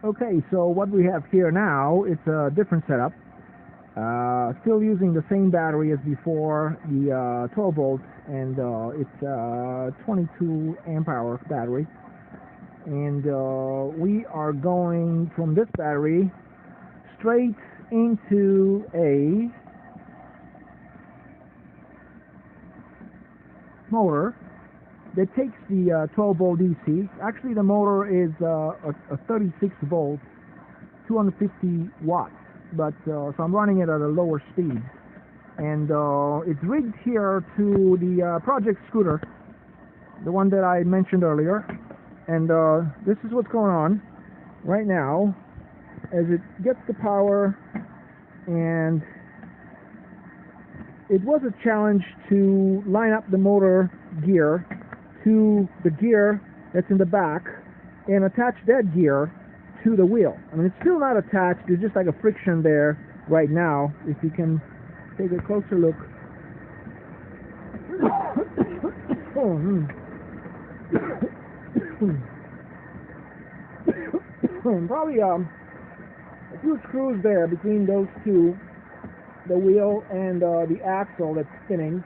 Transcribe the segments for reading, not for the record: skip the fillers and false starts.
Okay, so what we have here now, it's a different setup. Still using the same battery as before, the 12 volts, and it's a 22 amp hour battery. And we are going from this battery straight into a motor that takes the 12 volt DC. Actually, the motor is a 36 volt, 250 watts, but so I'm running it at a lower speed. And it's rigged here to the Project Scooter, the one that I mentioned earlier. And this is what's going on right now as it gets the power. And it was a challenge to line up the motor gear to the gear that's in the back and attach that gear to the wheel. I mean, it's still not attached, there's just like a friction there right now. If you can take a closer look. Probably a few screws there between those two, the wheel and the axle that's spinning,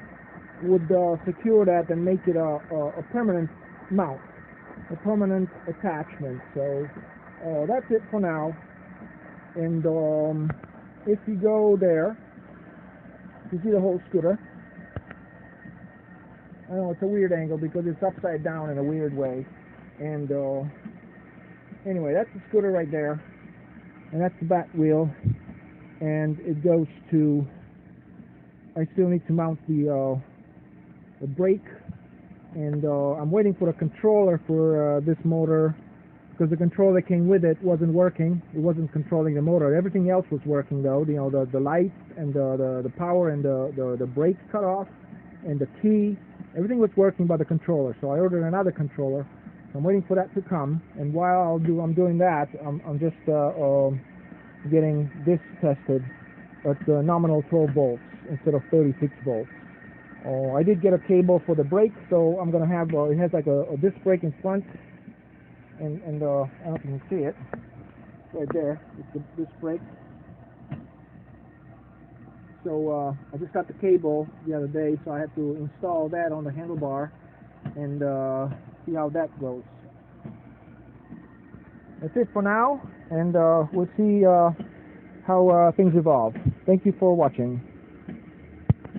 would secure that and make it a permanent mount, a permanent attachment. So that's it for now. And if you go there, you see the whole scooter. I know it's a weird angle because it's upside down in a weird way. And anyway, that's the scooter right there, and that's the back wheel. And it goes to, I still need to mount the brake, and I'm waiting for a controller for this motor, because the controller that came with it wasn't working. It wasn't controlling the motor. Everything else was working though. You know, the lights and the power and the brake cutoff and the key, everything was working by the controller. So I ordered another controller. So I'm waiting for that to come, and while I'm doing that, I'm just getting this tested at the nominal 12 volts instead of 36 volts. I did get a cable for the brake, so I'm gonna have it has like a disc brake in front, and I don't know if you can see it right there. It's the disc brake. So I just got the cable the other day, so I had to install that on the handlebar and see how that goes. That's it for now, and we'll see how things evolve. Thank you for watching.